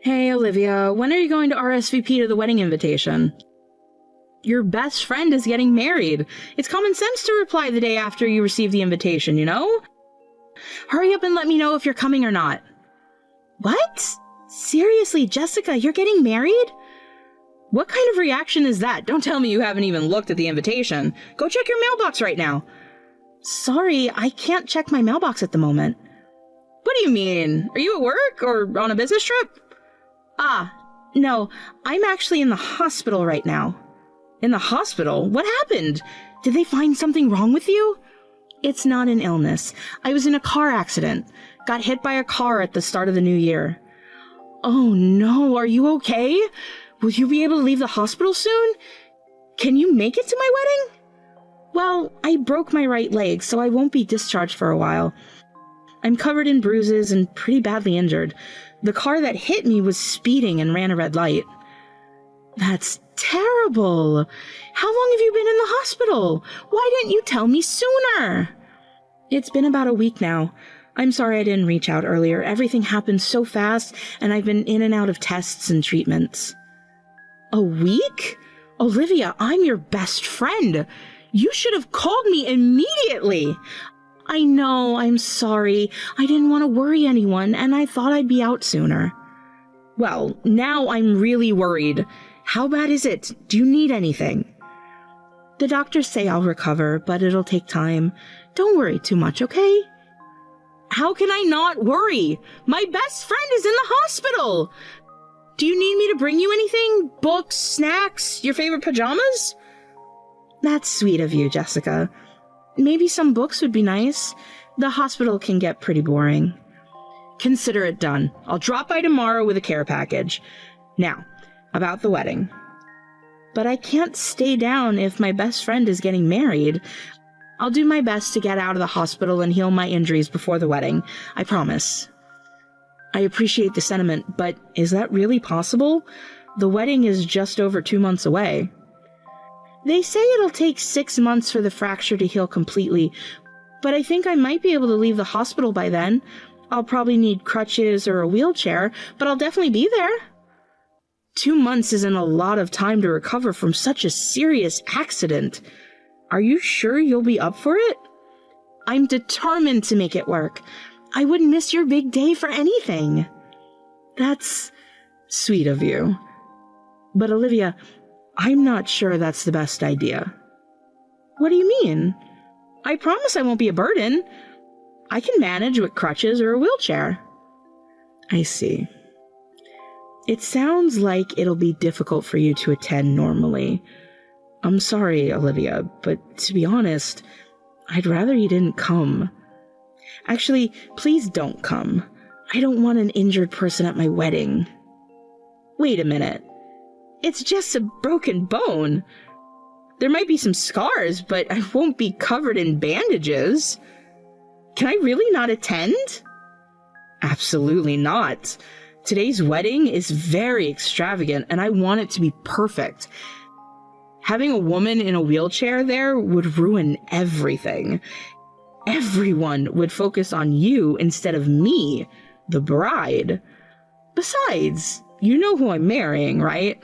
Hey, Olivia, when are you going to RSVP to the wedding invitation? Your best friend is getting married. It's common sense to reply the day after you receive the invitation, you know? Hurry up and let me know if you're coming or not. What? Seriously, Jessica, you're getting married? What kind of reaction is that? Don't tell me you haven't even looked at the invitation. Go check your mailbox right now. Sorry, I can't check my mailbox at the moment. What do you mean? Are you at work or on a business trip? No, I'm actually in the hospital right now. In the hospital? What happened? Did they find something wrong with you? It's not an illness. I was in a car accident. Got hit by a car at the start of the new year. Oh no, are you okay? Will you be able to leave the hospital soon? Can you make it to my wedding? Well, I broke my right leg, so I won't be discharged for a while. I'm covered in bruises and pretty badly injured. The car that hit me was speeding and ran a red light. That's terrible. How long have you been in the hospital? Why didn't you tell me sooner? It's been about a week now. I'm sorry I didn't reach out earlier. Everything happened so fast, and I've been in and out of tests and treatments. A week? Olivia, I'm your best friend. You should have called me immediately. I know, I'm sorry. I didn't want to worry anyone, and I thought I'd be out sooner. Well, now I'm really worried. How bad is it? Do you need anything? The doctors say I'll recover, but it'll take time. Don't worry too much, okay? How can I not worry? My best friend is in the hospital! Do you need me to bring you anything? Books, snacks, your favorite pajamas? That's sweet of you, Jessica. Maybe some books would be nice. The hospital can get pretty boring. Consider it done. I'll drop by tomorrow with a care package. Now, about the wedding. But I can't stay down if my best friend is getting married. I'll do my best to get out of the hospital and heal my injuries before the wedding. I promise. I appreciate the sentiment, but is that really possible? The wedding is just over 2 months away. They say it'll take 6 months for the fracture to heal completely, but I think I might be able to leave the hospital by then. I'll probably need crutches or a wheelchair, but I'll definitely be there. 2 months isn't a lot of time to recover from such a serious accident. Are you sure you'll be up for it? I'm determined to make it work. I wouldn't miss your big day for anything. That's sweet of you. But Olivia, I'm not sure that's the best idea. What do you mean? I promise I won't be a burden. I can manage with crutches or a wheelchair. I see. It sounds like it'll be difficult for you to attend normally. I'm sorry, Olivia, but to be honest, I'd rather you didn't come. Actually, please don't come. I don't want an injured person at my wedding. Wait a minute. It's just a broken bone. There might be some scars, but I won't be covered in bandages. Can I really not attend? Absolutely not. Today's wedding is very extravagant, and I want it to be perfect. Having a woman in a wheelchair there would ruin everything. Everyone would focus on you instead of me, the bride. Besides, you know who I'm marrying, right?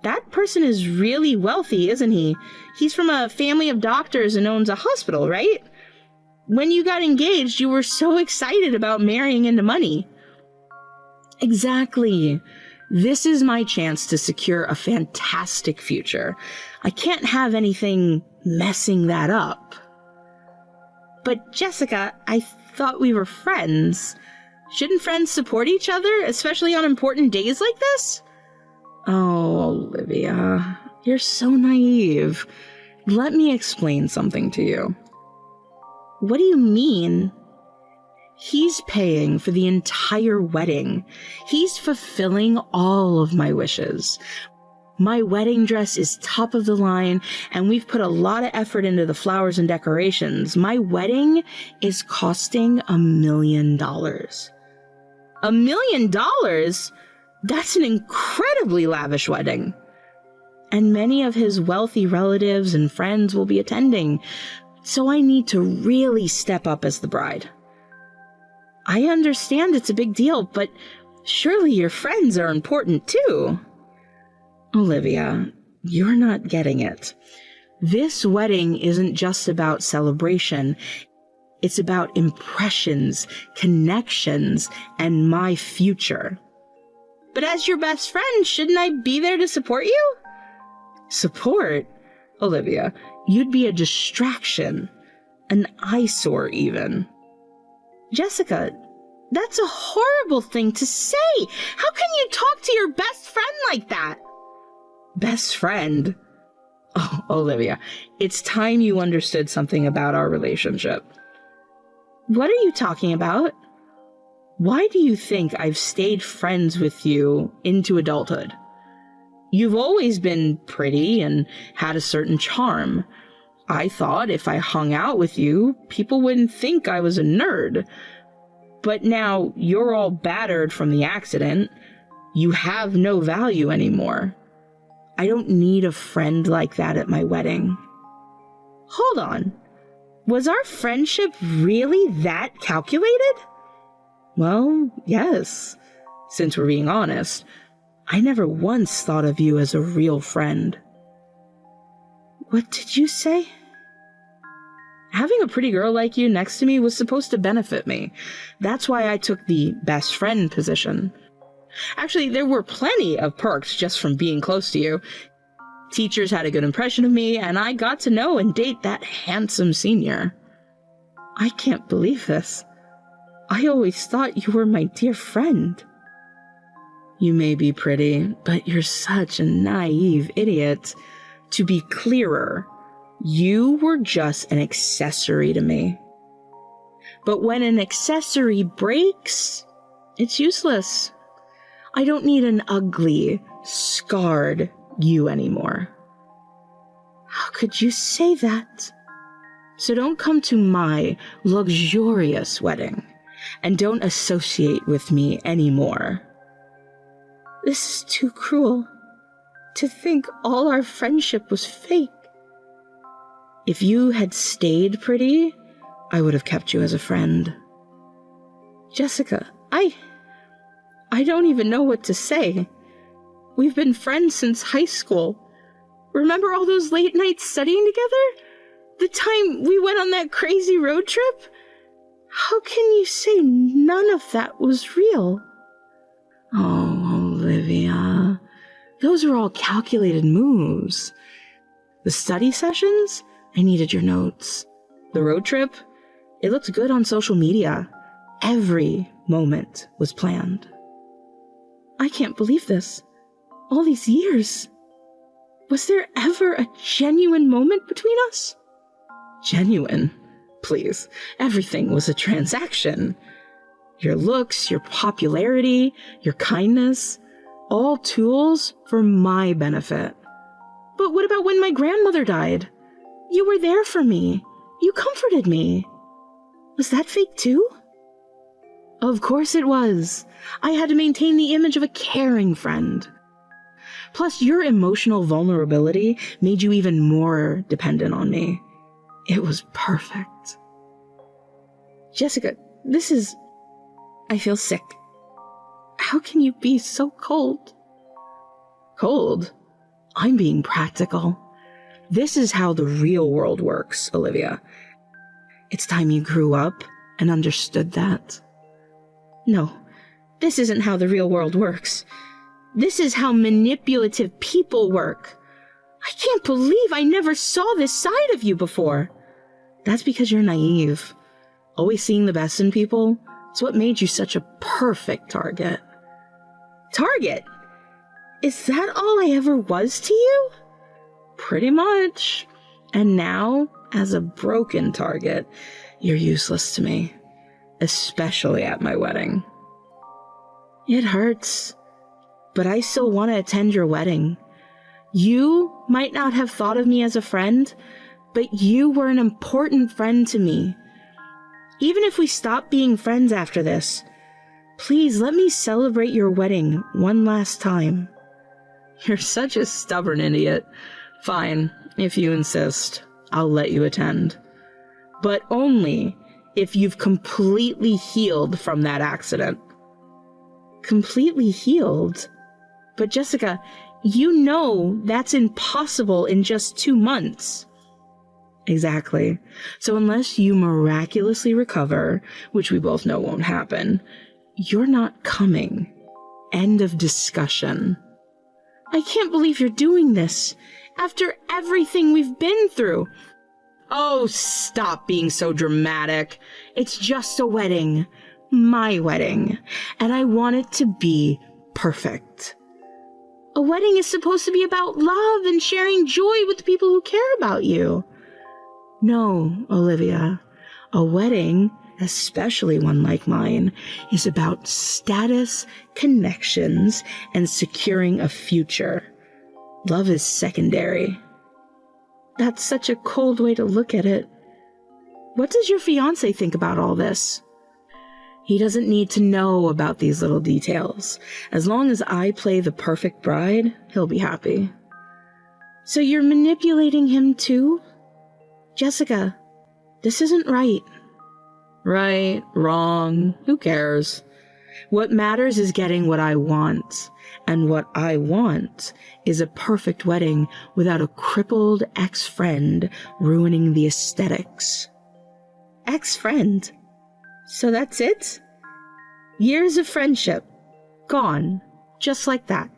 That person is really wealthy, isn't he? He's from a family of doctors and owns a hospital, right? When you got engaged, you were so excited about marrying into money. Exactly. This is my chance to secure a fantastic future. I can't have anything messing that up. But Jessica, I thought we were friends. Shouldn't friends support each other, especially on important days like this? Oh, Olivia, you're so naive. Let me explain something to you. What do you mean? He's paying for the entire wedding. He's fulfilling all of my wishes. My wedding dress is top of the line, and we've put a lot of effort into the flowers and decorations. My wedding is costing $1 million. $1 million? That's an incredibly lavish wedding. And many of his wealthy relatives and friends will be attending, so I need to really step up as the bride. I understand it's a big deal, but Surely your friends are important too. Olivia, you're not getting it. This wedding isn't just about celebration. It's about impressions, connections, and my future. But as your best friend, shouldn't I be there to support you? Support? Olivia, you'd be a distraction. An eyesore, even. Jessica, that's a horrible thing to say. How can you talk to your best friend like that? Best friend? Oh, Olivia, it's time you understood something about our relationship. What are you talking about? Why do you think I've stayed friends with you into adulthood? You've always been pretty and had a certain charm. I thought if I hung out with you, people wouldn't think I was a nerd. But now you're all battered from the accident. You have no value anymore. I don't need a friend like that at my wedding. Hold on. Was our friendship really that calculated? Well, yes. Since we're being honest, I never once thought of you as a real friend. What did you say? Having a pretty girl like you next to me was supposed to benefit me. That's why I took the best friend position. Actually, there were plenty of perks just from being close to you. Teachers had a good impression of me, and I got to know and date that handsome senior. I can't believe this. I always thought you were my dear friend. You may be pretty, but you're such a naive idiot. To be clearer, you were just an accessory to me. But when an accessory breaks, it's useless. I don't need an ugly, scarred you anymore. How could you say that? So don't come to my luxurious wedding, and don't associate with me anymore. This is too cruel. To think all our friendship was fake. If you had stayed pretty, I would have kept you as a friend. Jessica, I don't even know what to say. We've been friends since high school. Remember all those late nights studying together? The time we went on that crazy road trip? How can you say none of that was real? Oh, Olivia, those were all calculated moves. The study sessions? I needed your notes. The road trip? It looked good on social media. Every moment was planned. I can't believe this. All these years. Was there ever a genuine moment between us? Genuine? Please. Everything was a transaction. Your looks, your popularity, your kindness, all tools for my benefit. But what about when my grandmother died? You were there for me. You comforted me. Was that fake too? Of course it was. I had to maintain the image of a caring friend. Plus, your emotional vulnerability made you even more dependent on me. It was perfect. Jessica, I feel sick. How can you be so cold? Cold? I'm being practical. This is how the real world works, Olivia. It's time you grew up and understood that. No, this isn't how the real world works. This is how manipulative people work. I can't believe I never saw this side of you before. That's because you're naive. Always seeing the best in people is what made you such a perfect target. Target? Is that all I ever was to you? Pretty much. And now, as a broken target, you're useless to me. Especially at my wedding. It hurts. But I still want to attend your wedding. You might not have thought of me as a friend, but you were an important friend to me. Even if we stop being friends after this, please let me celebrate your wedding one last time. You're such a stubborn idiot. Fine, if you insist, I'll let you attend. But only if you've completely healed from that accident. completely healed. But Jessica, you know that's impossible in just 2 months. Exactly. So unless you miraculously recover, which we both know won't happen, you're not coming. End of discussion. I can't believe you're doing this. After everything we've been through. Oh, stop being so dramatic. It's just a wedding. My wedding. And I want it to be perfect. A wedding is supposed to be about love and sharing joy with the people who care about you. No, Olivia. A wedding, especially one like mine, is about status, connections, and securing a future. Love is secondary. That's such a cold way to look at it. What does your fiancé think about all this? He doesn't need to know about these little details. As long as I play the perfect bride, he'll be happy. So you're manipulating him too? Jessica, this isn't right. Right, wrong, who cares? What matters is getting what I want. And what I want is a perfect wedding without a crippled ex-friend ruining the aesthetics. Ex-friend? So that's it? Years of friendship. Gone. Just like that.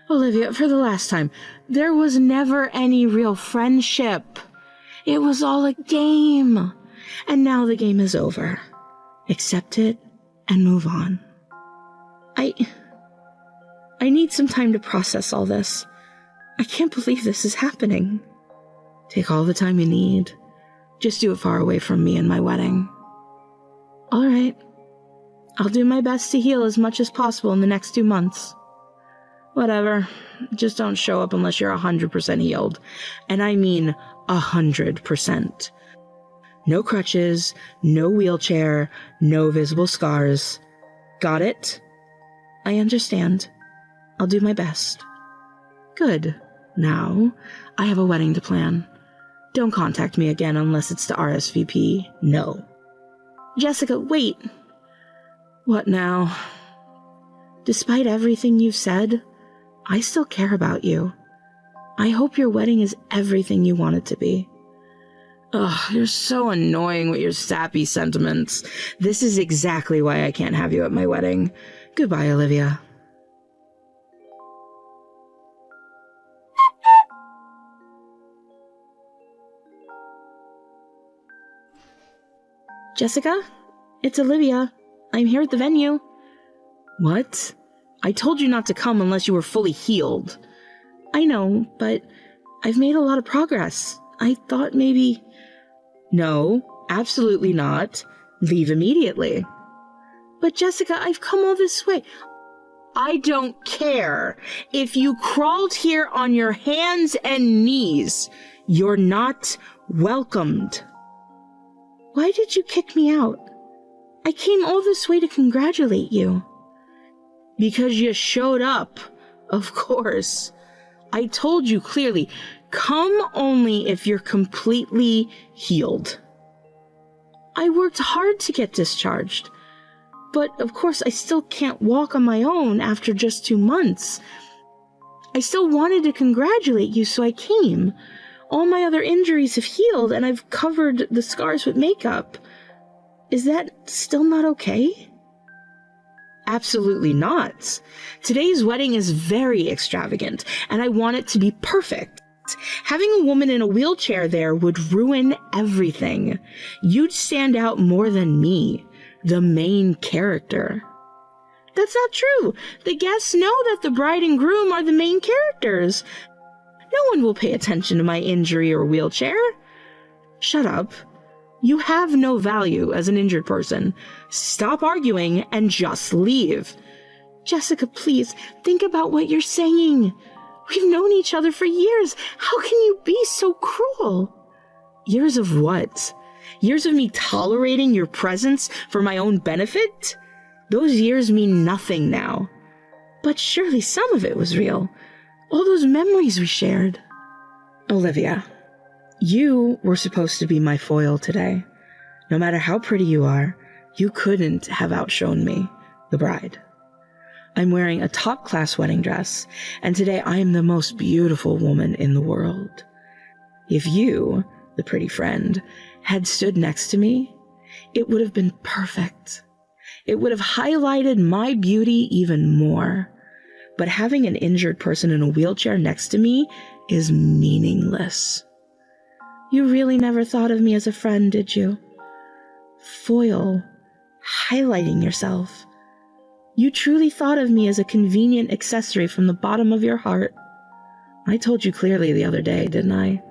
Olivia, for the last time, there was never any real friendship. It was all a game. And now the game is over. Accept it and move on. I need some time to process all this. I can't believe this is happening. Take all the time you need. Just do it far away from me and my wedding. All right. I'll do my best to heal as much as possible in the next 2 months. Whatever. Just don't show up unless you're 100% healed. And I mean 100%. No crutches, no wheelchair, no visible scars. Got it? I understand. I'll do my best. Good. Now, I have a wedding to plan. Don't contact me again unless it's to RSVP. No. Jessica, wait. What now? Despite everything you've said, I still care about you. I hope your wedding is everything you want it to be. Ugh, you're so annoying with your sappy sentiments. This is exactly why I can't have you at my wedding. Goodbye, Olivia. Jessica? It's Olivia. I'm here at the venue. What? I told you not to come unless you were fully healed. I know, but I've made a lot of progress. I thought maybe... No, absolutely not. Leave immediately. But Jessica, I've come all this way. I don't care. If you crawled here on your hands and knees, you're not welcomed. Why did you kick me out? I came all this way to congratulate you. Because you showed up, of course. I told you clearly, come only if you're completely healed. I worked hard to get discharged, but of course I still can't walk on my own after just 2 months. I still wanted to congratulate you, so I came. All my other injuries have healed, and I've covered the scars with makeup. Is that still not okay? Absolutely not. Today's wedding is very extravagant, and I want it to be perfect. Having a woman in a wheelchair there would ruin everything. You'd stand out more than me, the main character. That's not true. The guests know that the bride and groom are the main characters. No one will pay attention to my injury or wheelchair. Shut up. You have no value as an injured person. Stop arguing and just leave. Jessica, please, think about what you're saying. We've known each other for years. How can you be so cruel? Years of what? Years of me tolerating your presence for my own benefit? Those years mean nothing now. But surely some of it was real. All those memories we shared. Olivia, you were supposed to be my foil today. No matter how pretty you are, you couldn't have outshone me, the bride. I'm wearing a top-class wedding dress, and today I am the most beautiful woman in the world. If you, the pretty friend, had stood next to me, it would have been perfect. It would have highlighted my beauty even more. But having an injured person in a wheelchair next to me is meaningless. You really never thought of me as a friend, did you? Foil, highlighting yourself. You truly thought of me as a convenient accessory from the bottom of your heart. I told you clearly the other day, didn't I?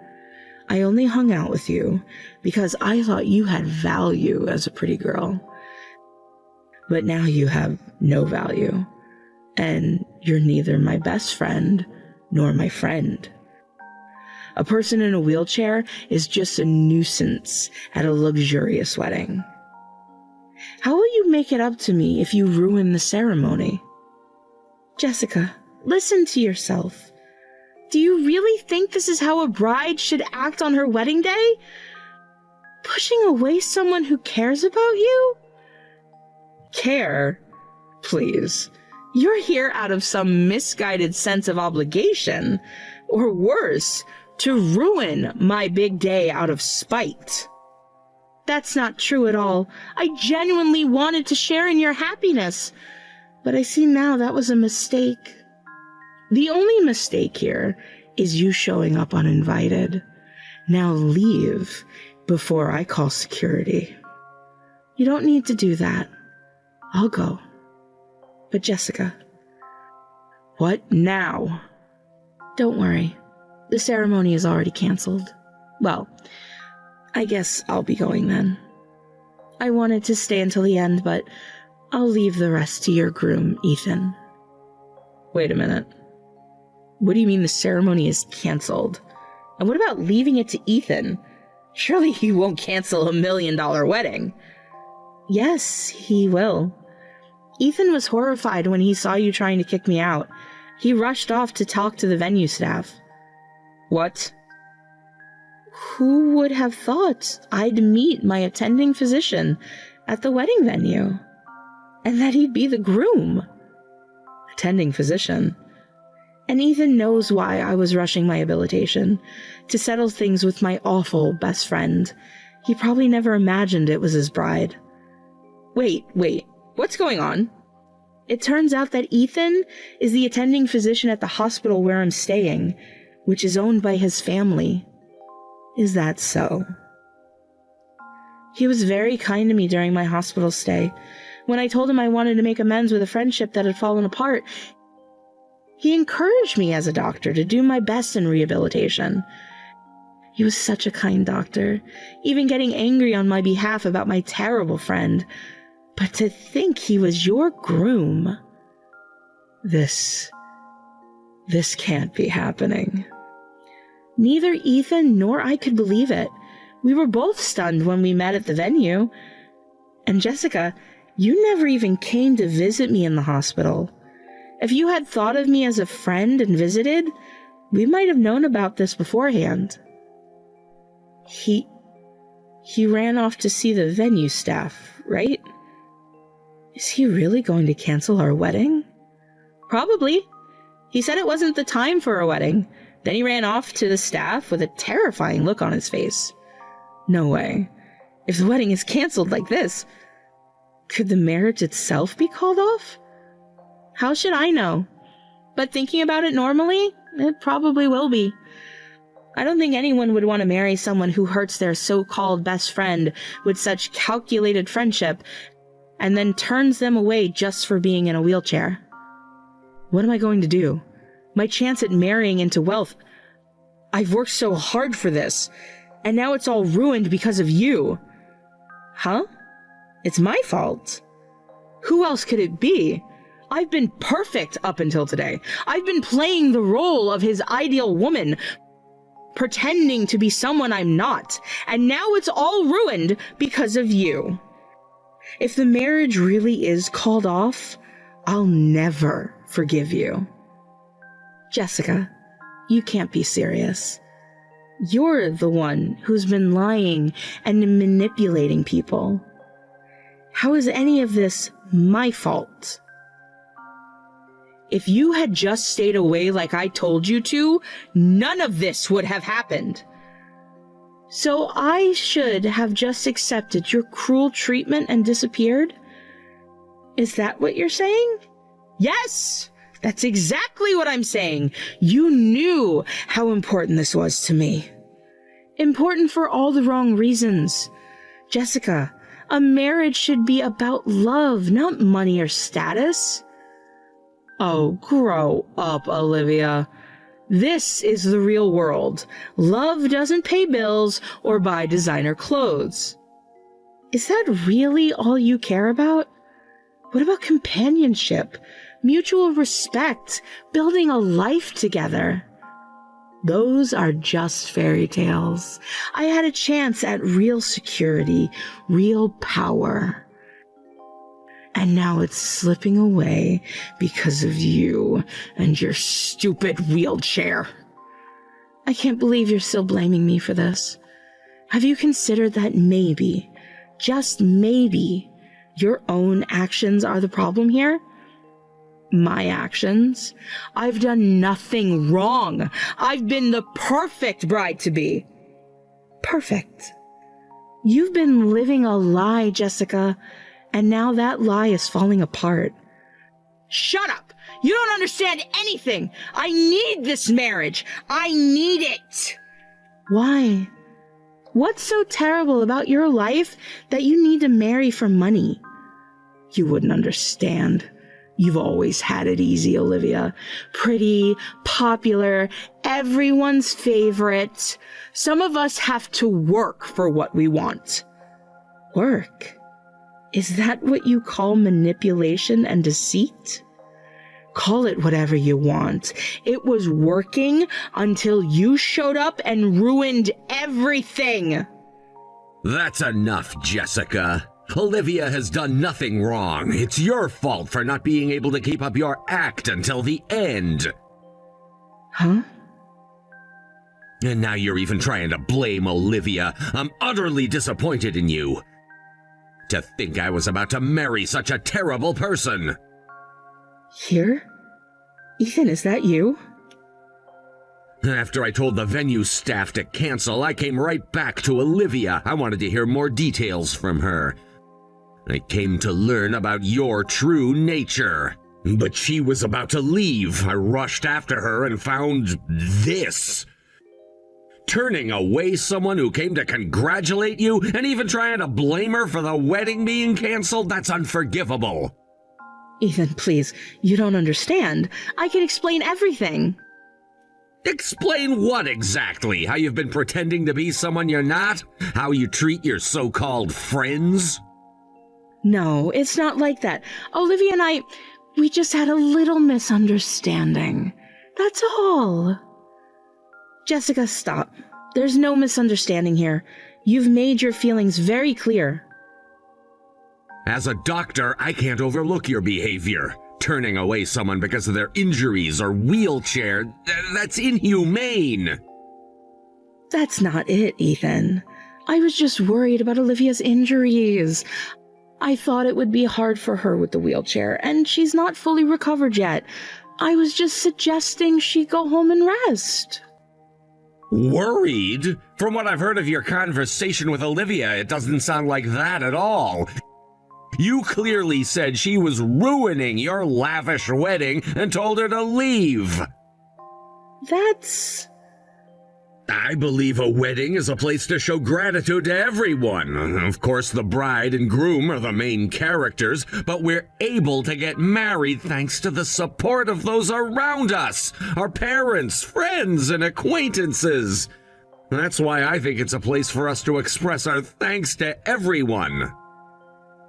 I only hung out with you because I thought you had value as a pretty girl. But now you have no value, and you're neither my best friend nor my friend. A person in a wheelchair is just a nuisance at a luxurious wedding. How will you make it up to me if you ruin the ceremony? Jessica, listen to yourself. Do you really think this is how a bride should act on her wedding day? Pushing away someone who cares about you? Care? Please. You're here out of some misguided sense of obligation, or worse, to ruin my big day out of spite. That's not true at all. I genuinely wanted to share in your happiness, but I see now that was a mistake. The only mistake here is you showing up uninvited. Now leave before I call security. You don't need to do that. I'll go. But Jessica. What now? Don't worry. The ceremony is already canceled. Well, I guess I'll be going then. I wanted to stay until the end, but I'll leave the rest to your groom, Ethan. Wait a minute. What do you mean the ceremony is canceled? And what about leaving it to Ethan? Surely he won't cancel $1 million wedding. Yes, he will. Ethan was horrified when he saw you trying to kick me out. He rushed off to talk to the venue staff. What? Who would have thought I'd meet my attending physician at the wedding venue? And that he'd be the groom? Attending physician? And Ethan knows why I was rushing my habilitation, to settle things with my awful best friend. He probably never imagined it was his bride. Wait, what's going on? It turns out that Ethan is the attending physician at the hospital where I'm staying, which is owned by his family. Is that so? He was very kind to me during my hospital stay. When I told him I wanted to make amends with a friendship that had fallen apart, he encouraged me as a doctor to do my best in rehabilitation. He was such a kind doctor, even getting angry on my behalf about my terrible friend. But to think he was your groom... This can't be happening. Neither Ethan nor I could believe it. We were both stunned when we met at the venue. And Jessica, you never even came to visit me in the hospital. If you had thought of me as a friend and visited, we might have known about this beforehand. He ran off to see the venue staff, right? Is he really going to cancel our wedding? Probably. He said it wasn't the time for a wedding. Then he ran off to the staff with a terrifying look on his face. No way. If the wedding is canceled like this, could the marriage itself be called off? How should I know? But thinking about it normally, it probably will be. I don't think anyone would want to marry someone who hurts their so-called best friend with such calculated friendship and then turns them away just for being in a wheelchair. What am I going to do? My chance at marrying into wealth. I've worked so hard for this, and now it's all ruined because of you. Huh? It's my fault. Who else could it be? I've been perfect up until today. I've been playing the role of his ideal woman, pretending to be someone I'm not, and now it's all ruined because of you. If the marriage really is called off, I'll never forgive you. Jessica, you can't be serious. You're the one who's been lying and manipulating people. How is any of this my fault? If you had just stayed away like I told you to, none of this would have happened. So I should have just accepted your cruel treatment and disappeared? Is that what you're saying? Yes, that's exactly what I'm saying. You knew how important this was to me. Important for all the wrong reasons. Jessica, a marriage should be about love, not money or status. Oh, grow up, Olivia. This is the real world. Love doesn't pay bills or buy designer clothes. Is that really all you care about? What about companionship, mutual respect, building a life together? Those are just fairy tales. I had a chance at real security, real power. And now it's slipping away because of you and your stupid wheelchair. I can't believe you're still blaming me for this. Have you considered that maybe, just maybe, your own actions are the problem here? My actions? I've done nothing wrong. I've been the perfect bride-to-be. Perfect. You've been living a lie, Jessica, and now that lie is falling apart. Shut up! You don't understand anything! I need this marriage! I need it! Why? What's so terrible about your life that you need to marry for money? You wouldn't understand. You've always had it easy, Olivia. Pretty, popular, everyone's favorite. Some of us have to work for what we want. Work? Is that what you call manipulation and deceit? Call it whatever you want. It was working until you showed up and ruined everything. That's enough, Jessica. Olivia has done nothing wrong. It's your fault for not being able to keep up your act until the end. Huh? And now you're even trying to blame Olivia. I'm utterly disappointed in you. To think I was about to marry such a terrible person. Here? Ethan, is that you? After I told the venue staff to cancel, I came right back to Olivia. I wanted to hear more details from her. I came to learn about your true nature. But she was about to leave. I rushed after her and found this. Turning away someone who came to congratulate you and even trying to blame her for the wedding being canceled, that's unforgivable. Ethan, please, you don't understand. I can explain everything. Explain what exactly? How you've been pretending to be someone you're not? How you treat your so-called friends? No, it's not like that. Olivia and we just had a little misunderstanding. That's all. Jessica, stop. There's no misunderstanding here. You've made your feelings very clear. As a doctor, I can't overlook your behavior. Turning away someone because of their injuries or wheelchair, that's inhumane. That's not it, Ethan. I was just worried about Olivia's injuries. I thought it would be hard for her with the wheelchair, and she's not fully recovered yet. I was just suggesting she go home and rest. Worried? From what I've heard of your conversation with Olivia, it doesn't sound like that at all. You clearly said she was ruining your lavish wedding and told her to leave. That's... I believe a wedding is a place to show gratitude to everyone. Of course, the bride and groom are the main characters, but we're able to get married thanks to the support of those around us, our parents, friends, and acquaintances. That's why I think it's a place for us to express our thanks to everyone.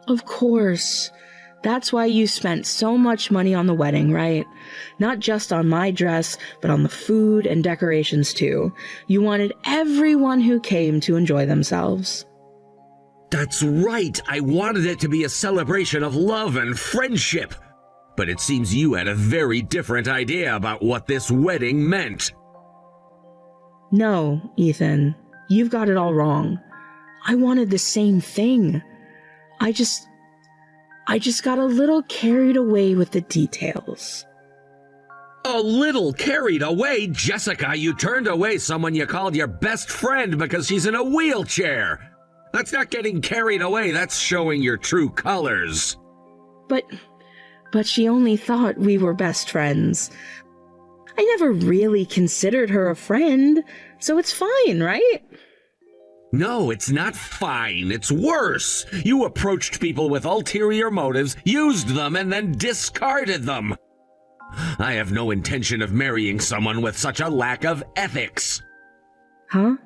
Of course. That's why you spent so much money on the wedding, right? Not just on my dress, but on the food and decorations too. You wanted everyone who came to enjoy themselves. That's right. I wanted it to be a celebration of love and friendship. But it seems you had a very different idea about what this wedding meant. No, Ethan. You've got it all wrong. I wanted the same thing. I just got a little carried away with the details. A little carried away, Jessica. You turned away someone you called your best friend because she's in a wheelchair. That's not getting carried away, that's showing your true colors. But she only thought we were best friends. I never really considered her a friend, so it's fine, right? No, it's not fine. It's worse. You approached people with ulterior motives, used them, and then discarded them. I have no intention of marrying someone with such a lack of ethics. Huh?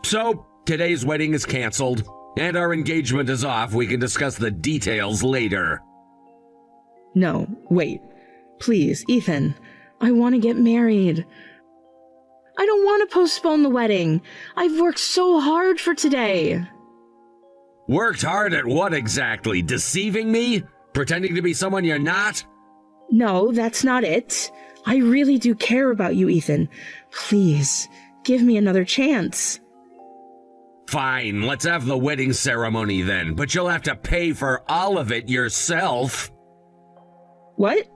So, today's wedding is canceled, and our engagement is off. We can discuss the details later. No, wait. Please, Ethan. I want to get married. I don't want to postpone the wedding. I've worked so hard for today. Worked hard at what exactly? Deceiving me? Pretending to be someone you're not? No, that's not it. I really do care about you, Ethan. Please, give me another chance. Fine, let's have the wedding ceremony then, but you'll have to pay for all of it yourself. What?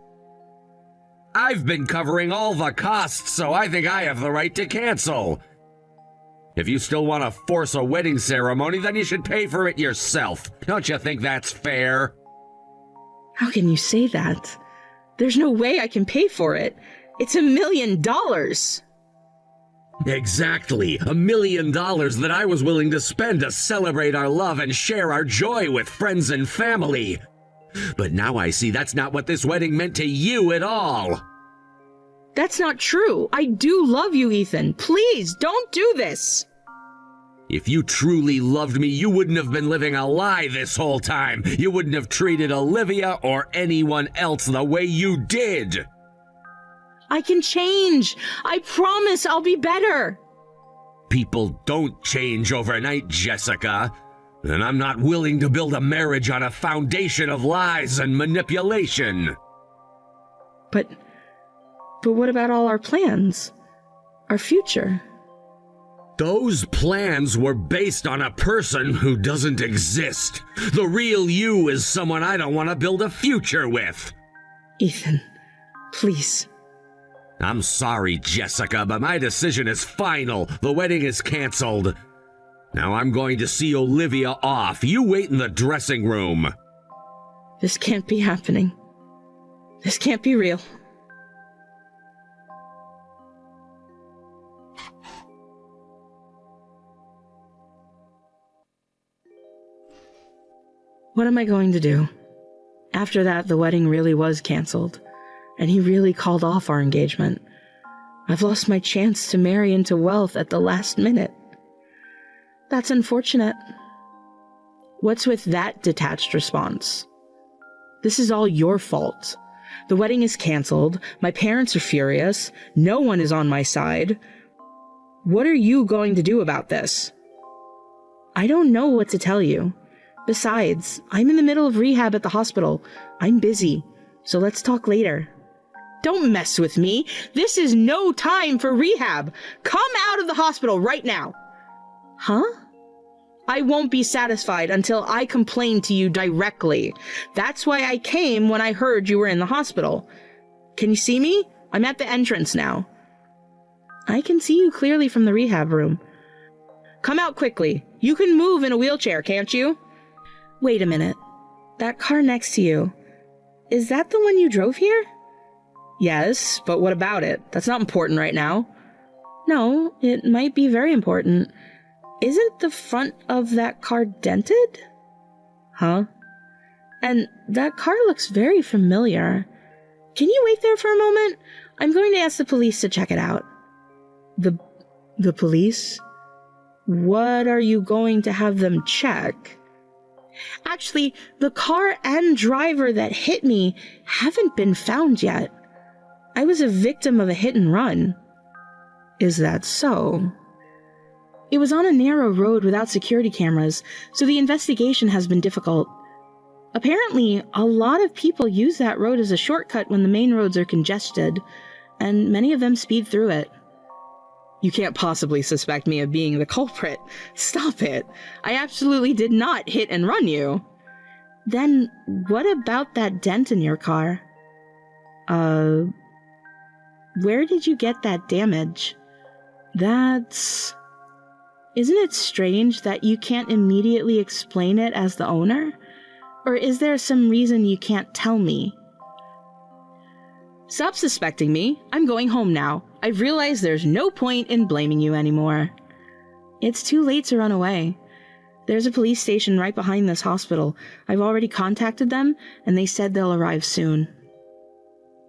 I've been covering all the costs, so I think I have the right to cancel. If you still want to force a wedding ceremony, then you should pay for it yourself. Don't you think that's fair? How can you say that? There's no way I can pay for it. It's $1 million. Exactly, $1 million that I was willing to spend to celebrate our love and share our joy with friends and family. But now I see that's not what this wedding meant to you at all. That's not true. I do love you, Ethan. Please, don't do this. If you truly loved me, you wouldn't have been living a lie this whole time. You wouldn't have treated Olivia or anyone else the way you did. I can change. I promise I'll be better. People don't change overnight, Jessica. And I'm not willing to build a marriage on a foundation of lies and manipulation. But what about all our plans? Our future? Those plans were based on a person who doesn't exist. The real you is someone I don't want to build a future with. Ethan, please. I'm sorry, Jessica, but my decision is final. The wedding is canceled. Now I'm going to see Olivia off. You wait in the dressing room. This can't be happening. This can't be real. What am I going to do? After that, the wedding really was canceled, and he really called off our engagement. I've lost my chance to marry into wealth at the last minute. That's unfortunate. What's with that detached response? This is all your fault. The wedding is canceled, my parents are furious, no one is on my side. What are you going to do about this? I don't know what to tell you. Besides, I'm in the middle of rehab at the hospital. I'm busy, so let's talk later. Don't mess with me. This is no time for rehab. Come out of the hospital right now. Huh? I won't be satisfied until I complain to you directly. That's why I came when I heard you were in the hospital. Can you see me? I'm at the entrance now. I can see you clearly from the rehab room. Come out quickly. You can move in a wheelchair, can't you? Wait a minute. That car next to you, is that the one you drove here? Yes, but what about it? That's not important right now. No, it might be very important. Isn't the front of that car dented? Huh? And that car looks very familiar. Can you wait there for a moment? I'm going to ask the police to check it out. The police? What are you going to have them check? Actually, the car and driver that hit me haven't been found yet. I was a victim of a hit and run. Is that so? It was on a narrow road without security cameras, so the investigation has been difficult. Apparently, a lot of people use that road as a shortcut when the main roads are congested, and many of them speed through it. You can't possibly suspect me of being the culprit. Stop it. I absolutely did not hit and run you. Then, what about that dent in your car? Where did you get that damage? Isn't it strange that you can't immediately explain it as the owner? Or is there some reason you can't tell me? Stop suspecting me. I'm going home now. I've realized there's no point in blaming you anymore. It's too late to run away. There's a police station right behind this hospital. I've already contacted them, and they said they'll arrive soon.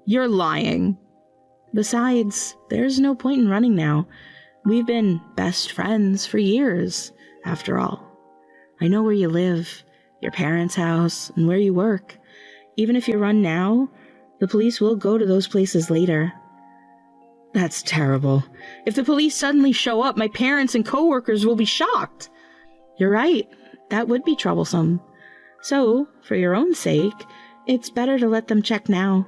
You're lying. Besides, there's no point in running now. We've been best friends for years, after all. I know where you live, your parents' house, and where you work. Even if you run now, the police will go to those places later. That's terrible. If the police suddenly show up, my parents and coworkers will be shocked. You're right. That would be troublesome. So, for your own sake, it's better to let them check now.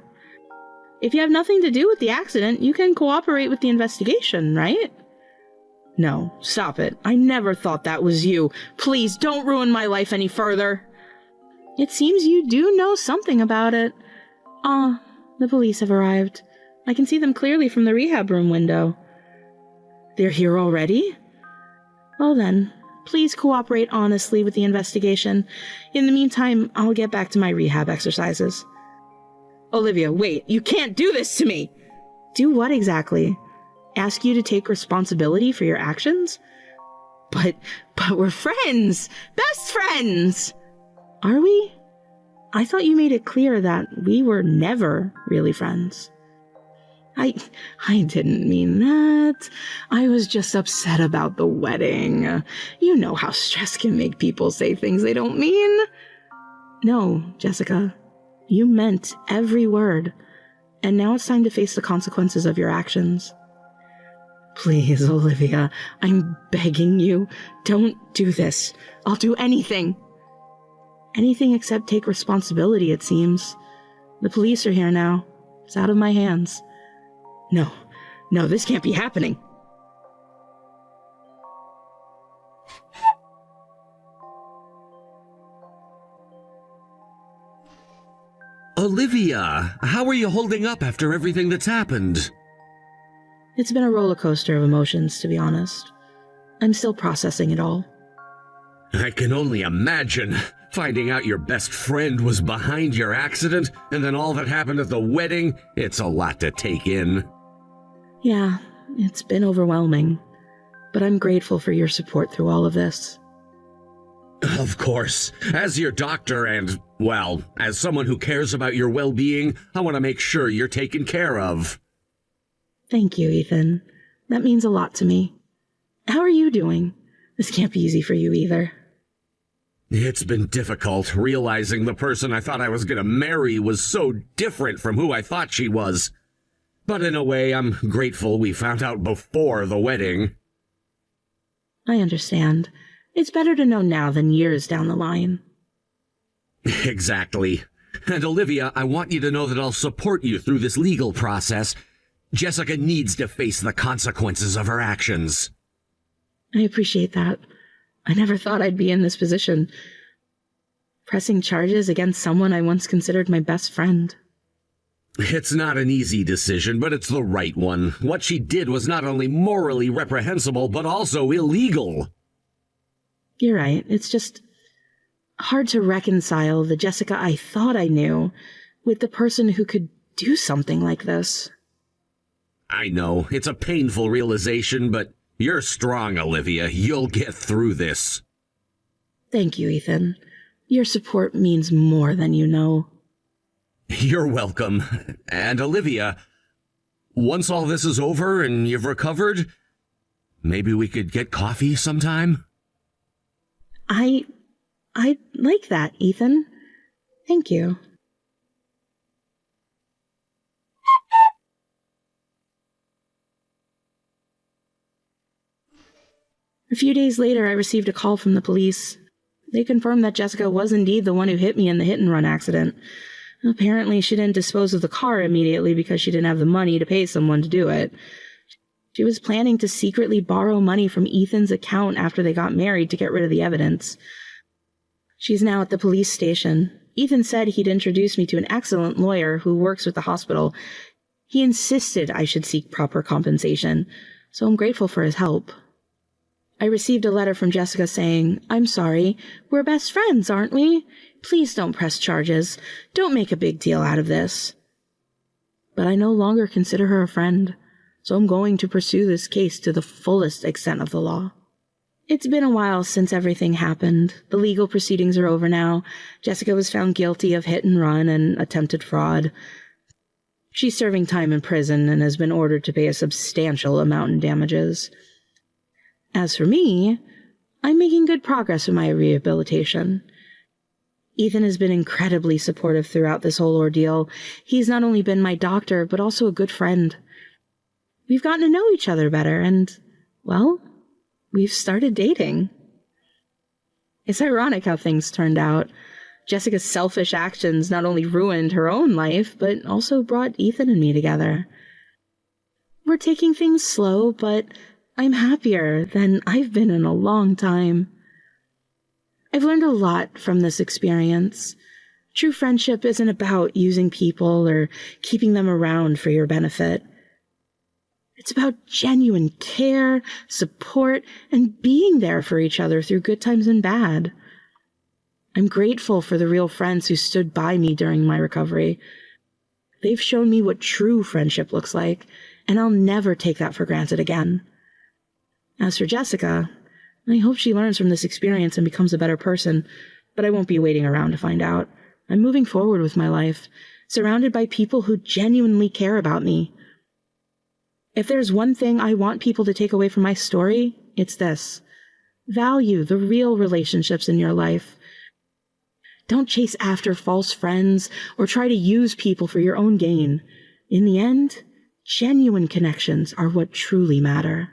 If you have nothing to do with the accident, you can cooperate with the investigation, right? No, stop it. I never thought that was you. Please don't ruin my life any further. It seems you do know something about it. The police have arrived. I can see them clearly from the rehab room window. They're here already? Well then, please cooperate honestly with the investigation. In the meantime, I'll get back to my rehab exercises. Olivia, wait, you can't do this to me! Do what exactly? Ask you to take responsibility for your actions? But we're friends! Best friends! Are we? I thought you made it clear that we were never really friends. I didn't mean that. I was just upset about the wedding. You know how stress can make people say things they don't mean. No, Jessica. You meant every word. And now it's time to face the consequences of your actions. Please, Olivia, I'm begging you. Don't do this. I'll do anything. Anything except take responsibility, it seems. The police are here now. It's out of my hands. No, this can't be happening. Olivia, how are you holding up after everything that's happened? It's been a roller coaster of emotions, to be honest. I'm still processing it all. I can only imagine. Finding out your best friend was behind your accident, and then all that happened at the wedding, it's a lot to take in. Yeah, it's been overwhelming. But I'm grateful for your support through all of this. Of course. As your doctor and, well, as someone who cares about your well-being, I want to make sure you're taken care of. Thank you, Ethan. That means a lot to me. How are you doing? This can't be easy for you either. It's been difficult realizing the person I thought I was going to marry was so different from who I thought she was. But in a way, I'm grateful we found out before the wedding. I understand. It's better to know now than years down the line. Exactly. And Olivia, I want you to know that I'll support you through this legal process. Jessica needs to face the consequences of her actions. I appreciate that. I never thought I'd be in this position. Pressing charges against someone I once considered my best friend. It's not an easy decision, but it's the right one. What she did was not only morally reprehensible, but also illegal. You're right. It's just hard to reconcile the Jessica I thought I knew with the person who could do something like this. I know, it's a painful realization, but you're strong, Olivia. You'll get through this. Thank you, Ethan. Your support means more than you know. You're welcome. And Olivia, once all this is over and you've recovered, maybe we could get coffee sometime? I'd like that, Ethan. Thank you. A few days later, I received a call from the police. They confirmed that Jessica was indeed the one who hit me in the hit-and-run accident. Apparently, she didn't dispose of the car immediately because she didn't have the money to pay someone to do it. She was planning to secretly borrow money from Ethan's account after they got married to get rid of the evidence. She's now at the police station. Ethan said he'd introduce me to an excellent lawyer who works with the hospital. He insisted I should seek proper compensation, so I'm grateful for his help. I received a letter from Jessica saying, "I'm sorry, we're best friends, aren't we? Please don't press charges. Don't make a big deal out of this." But I no longer consider her a friend, so I'm going to pursue this case to the fullest extent of the law. It's been a while since everything happened. The legal proceedings are over now. Jessica was found guilty of hit and run and attempted fraud. She's serving time in prison and has been ordered to pay a substantial amount in damages. As for me, I'm making good progress with my rehabilitation. Ethan has been incredibly supportive throughout this whole ordeal. He's not only been my doctor, but also a good friend. We've gotten to know each other better, and, well, we've started dating. It's ironic how things turned out. Jessica's selfish actions not only ruined her own life, but also brought Ethan and me together. We're taking things slow, but I'm happier than I've been in a long time. I've learned a lot from this experience. True friendship isn't about using people or keeping them around for your benefit. It's about genuine care, support, and being there for each other through good times and bad. I'm grateful for the real friends who stood by me during my recovery. They've shown me what true friendship looks like, and I'll never take that for granted again. As for Jessica, I hope she learns from this experience and becomes a better person, but I won't be waiting around to find out. I'm moving forward with my life, surrounded by people who genuinely care about me. If there's one thing I want people to take away from my story, it's this. Value the real relationships in your life. Don't chase after false friends or try to use people for your own gain. In the end, genuine connections are what truly matter.